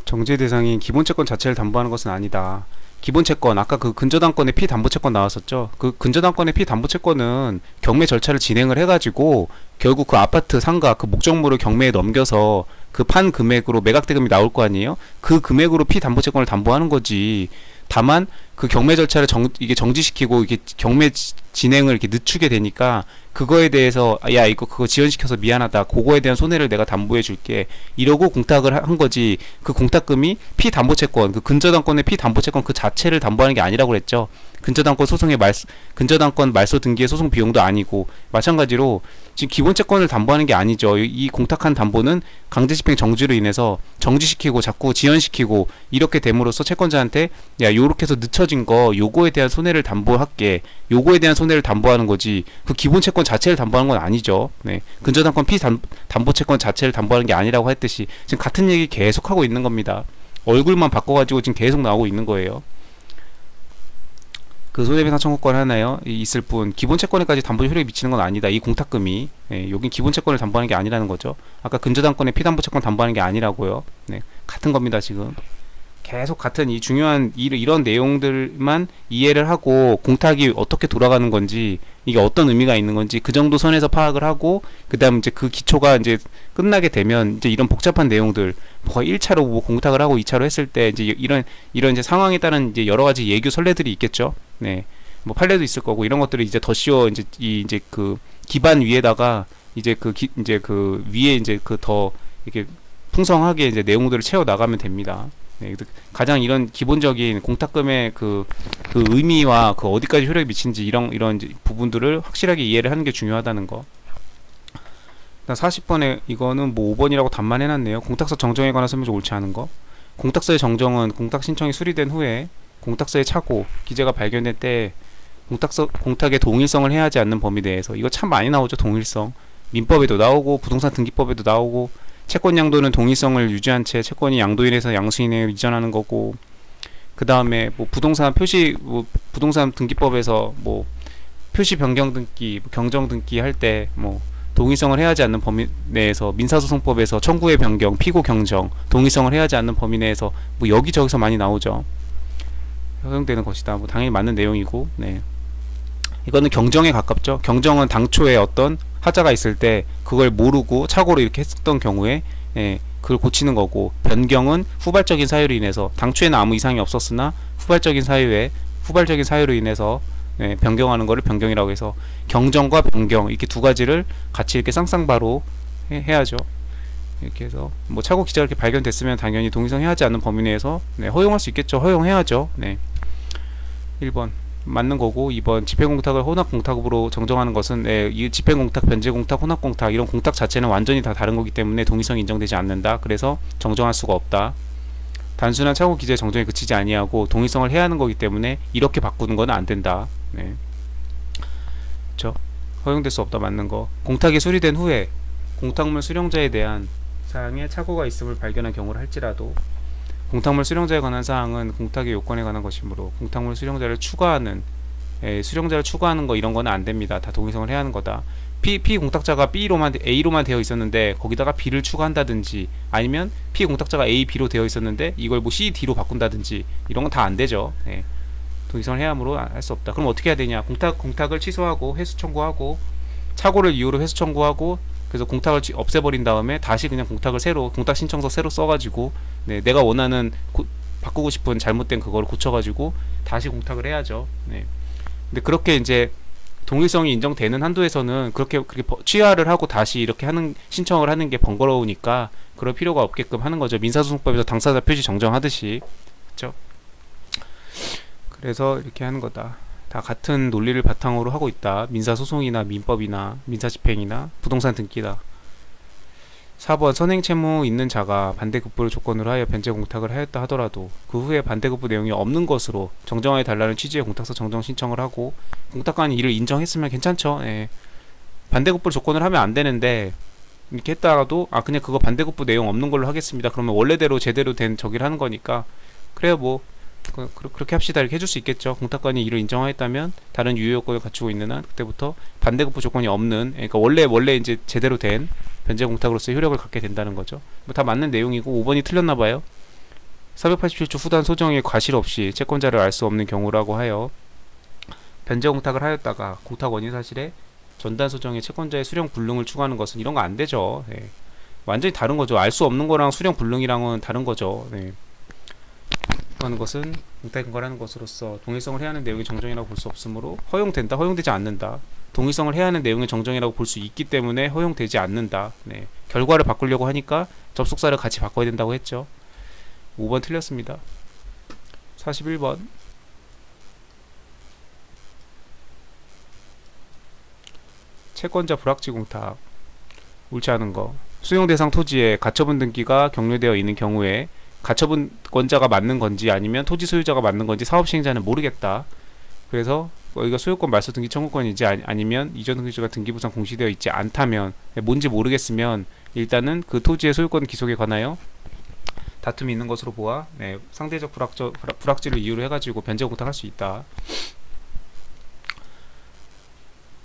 정지 대상이 기본 채권 자체를 담보하는 것은 아니다. 기본 채권, 아까 그 근저당권의 피담보 채권 나왔었죠. 그 근저당권의 피담보 채권은 경매 절차를 진행을 해가지고 결국 그 아파트 상가 그 목적물을 경매에 넘겨서 그 판 금액으로 매각 대금이 나올 거 아니에요. 그 금액으로 피담보 채권을 담보하는 거지. 다만 그 경매 절차를 이게 정지시키고 이게 경매 진행을 이렇게 늦추게 되니까 그거에 대해서 야 이거 그거 지연시켜서 미안하다, 그거에 대한 손해를 내가 담보해 줄게 이러고 공탁을 한 거지. 그 공탁금이 피담보채권, 그 근저당권의 피담보채권 그 자체를 담보하는 게 아니라고 그랬죠. 근저당권 말소 등기의 소송 비용도 아니고, 마찬가지로 지금 기본채권을 담보하는 게 아니죠. 이 공탁한 담보는 강제집행 정지로 인해서 정지시키고 자꾸 지연시키고 이렇게 됨으로써 채권자한테 야 요렇게 해서 늦춰진 거 요거에 대한 손해를 담보할게, 요거에 대한 손해를 담보하는 거지, 그 기본채권 자체를 담보하는 건 아니죠. 네. 근저당권 피담보채권 자체를 담보하는 게 아니라고 했듯이 지금 같은 얘기 계속 하고 있는 겁니다. 얼굴만 바꿔가지고 지금 계속 나오고 있는 거예요. 그 손해배상 청구권 하나요? 있을 뿐 기본 채권에까지 담보 효력이 미치는 건 아니다. 이 공탁금이, 여긴 기본 채권을 담보하는 게 아니라는 거죠. 아까 근저당권의 피담보 채권 담보하는 게 아니라고요. 네, 같은 겁니다. 지금 계속 같은 이 중요한 이런 내용들만 이해를 하고 공탁이 어떻게 돌아가는 건지, 이게 어떤 의미가 있는 건지 그 정도 선에서 파악을 하고, 그 다음 이제 그 기초가 이제 끝나게 되면 이제 이런 복잡한 내용들, 뭐 1차로 뭐 공탁을 하고 2차로 했을 때 이제 이런 이제 상황에 따른 이제 여러 가지 예규 선례들이 있겠죠. 네, 뭐 판례도 있을 거고 이런 것들을 이제 더 씌워 이제 그 기반 위에다가 이제 이제 그 위에 이제 그 더 이렇게 풍성하게 이제 내용들을 채워 나가면 됩니다. 네, 가장 이런 기본적인 공탁금의 그 의미와 그 어디까지 효력이 미치는지 이런 이제 부분들을 확실하게 이해를 하는 게 중요하다는 거. 40번에 이거는 뭐 5번이라고 답만 해놨네요. 공탁서 정정에 관한 설명 좀 옳지 않은 거. 공탁서의 정정은 공탁 신청이 수리된 후에 공탁서의 착오, 기재가 발견될 때 공탁의 동일성을 해하지 않는 범위 내에서, 이거 참 많이 나오죠. 동일성. 민법에도 나오고 부동산 등기법에도 나오고, 채권 양도는 동일성을 유지한 채 채권이 양도인에서 양수인에 이전하는 거고, 그 다음에 뭐 부동산 부동산 등기법에서 뭐 표시 변경 등기, 경정 등기 할 때 뭐 동일성을 해하지 않는 범위 내에서, 민사소송법에서 청구의 변경, 피고 경정, 동일성을 해하지 않는 범위 내에서 뭐 여기저기서 많이 나오죠. 허용되는 것이다. 뭐 당연히 맞는 내용이고, 네. 이거는 경정에 가깝죠. 경정은 당초에 어떤 하자가 있을 때 그걸 모르고 착오로 이렇게 했었던 경우에 그걸 고치는 거고, 변경은 후발적인 사유로 인해서, 당초에는 아무 이상이 없었으나 후발적인 사유로 인해서 변경하는 거를 변경이라고 해서, 경정과 변경 이렇게 두 가지를 같이 이렇게 쌍쌍바로 해야죠. 이렇게 해서 뭐 착오 기재가 이렇게 발견됐으면 당연히 동일성 해하지 않는 범위 내에서 허용할 수 있겠죠. 허용해야죠. 네. 1번 맞는 거고, 2번 집행공탁을 혼합공탁으로 정정하는 것은 이 집행공탁, 변제공탁, 혼합공탁 이런 공탁 자체는 완전히 다 다른 거기 때문에 동일성이 인정되지 않는다. 그래서 정정할 수가 없다. 단순한 착오 기재 정정에 그치지 아니하고 동일성을 해야 하는 거기 때문에 이렇게 바꾸는 건 안 된다. 네. 그렇죠? 허용될 수 없다. 맞는 거. 공탁이 수리된 후에 공탁물 수령자에 대한 사항에 착오가 있음을 발견한 경우를 할지라도, 공탁물 수령자에 관한 사항은 공탁의 요건에 관한 것이므로 공탁물 수령자를 추가하는 거 이런 거는 안 됩니다. 다 동일성을 해야 하는 거다. 공탁자가 A로만 되어 있었는데 거기다가 B를 추가한다든지, 아니면 공탁자가 A, B로 되어 있었는데 이걸 뭐 C, D로 바꾼다든지 이런 건 다 안 되죠. 네. 동일성을 해야 하므로 할 수 없다. 그럼 어떻게 해야 되냐? 공탁을 취소하고 회수 청구하고, 착오를 이유로 회수 청구하고, 그래서 공탁을 없애버린 다음에 다시 그냥 공탁 신청서 새로 써가지고 내가 원하는 바꾸고 싶은 잘못된 그거를 고쳐가지고 다시 공탁을 해야죠. 네. 근데 그렇게 이제 동일성이 인정되는 한도에서는 그렇게 취하를 하고 다시 이렇게 신청을 하는 게 번거로우니까 그럴 필요가 없게끔 하는 거죠. 민사소송법에서 당사자 표시 정정하듯이. 그렇죠? 그래서 이렇게 하는 거다. 다 같은 논리를 바탕으로 하고 있다. 민사소송이나 민법이나 민사집행이나 부동산 등기다. 4번 선행채무 있는 자가 반대급부를 조건으로 하여 변제공탁을 하였다 하더라도 그 후에 반대급부 내용이 없는 것으로 정정하여 달라는 취지의 공탁서 정정 신청을 하고, 공탁관이 이를 인정했으면 괜찮죠. 반대급부를 조건을 하면 안 되는데 이렇게 했다가도 그냥 그거 반대급부 내용 없는 걸로 하겠습니다. 그러면 원래대로 제대로 된 저기를 하는 거니까 그래요, 뭐 그렇게 합시다 이렇게 해줄 수 있겠죠. 공탁관이 이를 인정하였다면 다른 유효 요건을 갖추고 있는 한 그때부터 반대급부 조건이 없는, 그러니까 원래 이제 제대로 된 변제공탁으로서의 효력을 갖게 된다는 거죠. 뭐 다 맞는 내용이고 5번이 틀렸나봐요. 487조 후단 소정의 과실 없이 채권자를 알 수 없는 경우라고 하여 변제 공탁을 하였다가 공탁 원인 사실에 전단 소정의 채권자의 수령 불능을 추구하는 것은 이런 거 안 되죠. 네. 완전히 다른 거죠. 알 수 없는 거랑 수령 불능이랑은 다른 거죠. 네. 하는 것은 공탁에 근거하는 것으로서 동일성을 해야 하는 내용의 정정이라고 볼 수 없으므로 허용된다, 허용되지 않는다. 동일성을 해야 하는 내용의 정정이라고 볼 수 있기 때문에 허용되지 않는다. 네. 결과를 바꾸려고 하니까 접속사를 같이 바꿔야 된다고 했죠. 5번 틀렸습니다. 41번 채권자 불확지 공탁 옳지 않은 거. 수용 대상 토지에 가처분 등기가 경료되어 있는 경우에 가처분권자가 맞는 건지 아니면 토지 소유자가 맞는 건지 사업 시행자는 모르겠다. 그래서 여기가 소유권 말소 등기 청구권인지 아니면 이전 등기주가 등기부상 공시되어 있지 않다면, 뭔지 모르겠으면 일단은 그 토지의 소유권 기속에 관하여 다툼이 있는 것으로 보아 상대적 불확지를 이유로 해가지고 변제 공탁할 수 있다.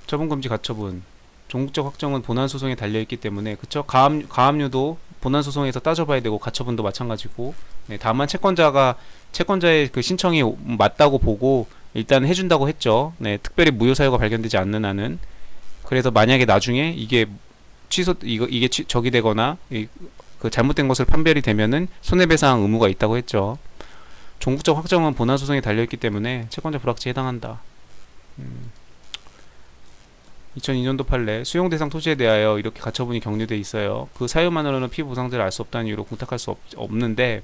처분금지 가처분 종국적 확정은 본안소송에 달려있기 때문에, 그쵸? 가압류도 본안소송에서 따져봐야 되고 가처분도 마찬가지고, 다만 채권자의 그 신청이 맞다고 보고 일단 해준다고 했죠. 특별히 무효 사유가 발견되지 않는 한은. 그래서 만약에 나중에 이게 적이 되거나 그 잘못된 것을 판별이 되면은 손해배상 의무가 있다고 했죠. 종국적 확정은 본안소송에 달려있기 때문에 채권자 불확지에 해당한다. 2002년도 판례 수용 대상 토지에 대하여 이렇게 가처분이 격려돼 있어요. 그 사유만으로는 피해 보상자를 알 수 없다는 이유로 공탁할 수 없는데,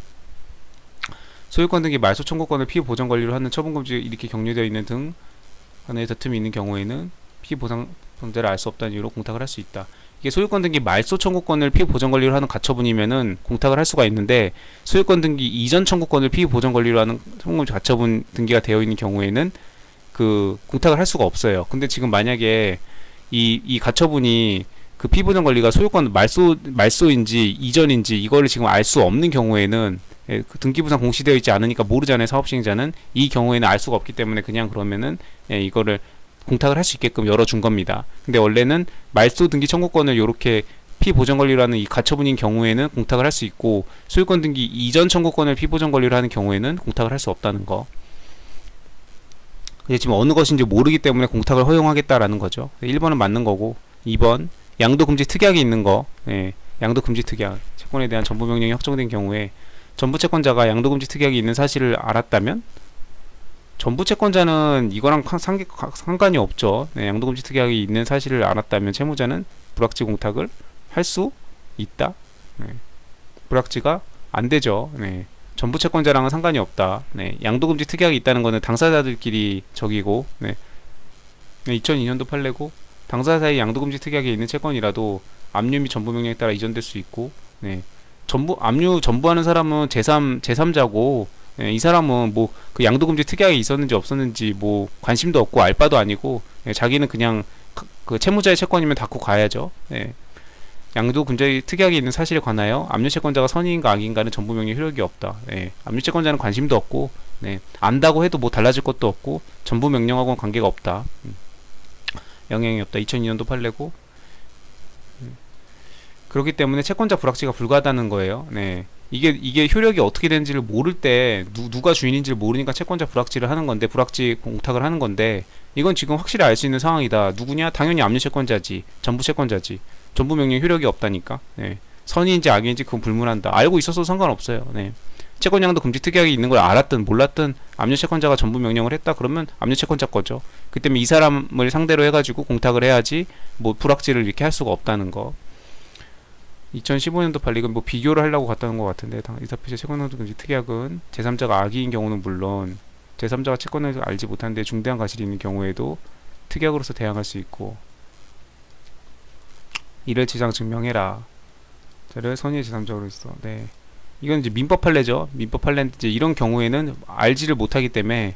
소유권 등기 말소 청구권을 피해 보전 권리로 하는 처분금지 이렇게 격려되어 있는 등 하나의 다툼이 있는 경우에는 피해 보상자를 알 수 없다는 이유로 공탁을 할 수 있다. 이게 소유권 등기 말소 청구권을 피해 보전 권리로 하는 가처분이면은 공탁을 할 수가 있는데, 소유권 등기 이전 청구권을 피해 보전 권리로 하는 처분금지 가처분 등기가 되어 있는 경우에는 그 공탁을 할 수가 없어요. 근데 지금 만약에 이 가처분이 그 피보전 권리가 소유권 말소인지 이전인지 이거를 지금 알 수 없는 경우에는, 그 등기부상 공시되어 있지 않으니까 모르잖아요. 사업시행자는. 이 경우에는 알 수가 없기 때문에 그냥 그러면은 이거를 공탁을 할 수 있게끔 열어준 겁니다. 근데 원래는 말소 등기 청구권을 요렇게 피보전 권리로 하는 이 가처분인 경우에는 공탁을 할 수 있고, 소유권 등기 이전 청구권을 피보전 권리로 하는 경우에는 공탁을 할 수 없다는 거. 지금 어느 것인지 모르기 때문에 공탁을 허용하겠다라는 거죠. 1번은 맞는 거고, 2번 양도금지 특약이 있는 거. 양도금지 특약, 채권에 대한 전부명령이 확정된 경우에 전부채권자가 양도금지 특약이 있는 사실을 알았다면, 전부채권자는 이거랑 상관이 없죠. 양도금지 특약이 있는 사실을 알았다면 채무자는 불확지 공탁을 할 수 있다. 불확지가 안 되죠. 전부 채권자랑은 상관이 없다. 양도금지 특약이 있다는 것은 당사자들끼리 적이고, 2002년도 판례고, 당사자 사이 양도금지 특약이 있는 채권이라도 압류 및 전부 명령에 따라 이전될 수 있고, 압류 전부하는 사람은 제3자고, 이 사람은 뭐 그 양도금지 특약이 있었는지 없었는지 뭐 관심도 없고 알 바도 아니고, 자기는 그냥 그 채무자의 채권이면 닫고 가야죠. 양도금지 특약이 있는 사실에 관하여 압류채권자가 선의인가 악의인가는 전부명령 효력이 없다. 압류채권자는 관심도 없고, 안다고 해도 뭐 달라질 것도 없고 전부명령하고는 관계가 없다. 영향이 없다. 2002년도 판례고, 그렇기 때문에 채권자 불확지가 불가하다는 거예요. 이게 효력이 어떻게 되는지를 모를 때 누가 주인인지를 모르니까 채권자 불확지를 하는 건데, 불확지 공탁을 하는 건데, 이건 지금 확실히 알 수 있는 상황이다. 누구냐? 당연히 압류채권자지, 전부채권자지. 전부명령 효력이 없다니까. 선의인지 악의인지 그건 불문한다. 알고 있어서 상관없어요. 채권양도 금지 특약이 있는 걸 알았든 몰랐든 압류채권자가 전부명령을 했다 그러면 압류채권자 거죠. 그 때문에 이 사람을 상대로 해가지고 공탁을 해야지 뭐 불확지를 이렇게 할 수가 없다는 거. 2015년도 판례, 이건 뭐 비교를 하려고 갔다는 것 같은데, 이사피시 채권양도 금지 특약은 제3자가 악의인 경우는 물론 제3자가 채권을 알지 못하는데 중대한 과실이 있는 경우에도 특약으로서 대항할 수 있고, 이를 지장 증명해라. 저를 선의의 제3자로 있어. 이건 이제 민법 판례죠. 민법 판례인데 이제 이런 경우에는 알지를 못하기 때문에,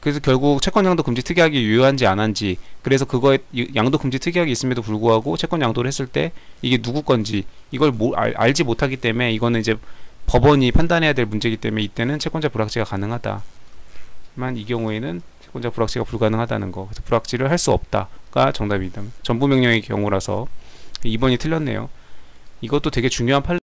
그래서 결국 채권 양도 금지 특약이 유효한지 안 한지, 그래서 그거에 양도 금지 특약이 있음에도 불구하고 채권 양도를 했을 때 이게 누구 건지 이걸 알지 못하기 때문에, 이거는 이제 법원이 판단해야 될 문제이기 때문에 이때는 채권자 불확지가 가능하다. 만 이 경우에는 채권자 불확지가 불가능하다는 거. 그래서 불확지를 할 수 없다가 정답이다. 전부명령의 경우라서 2번이 틀렸네요. 이것도 되게 중요한 판례.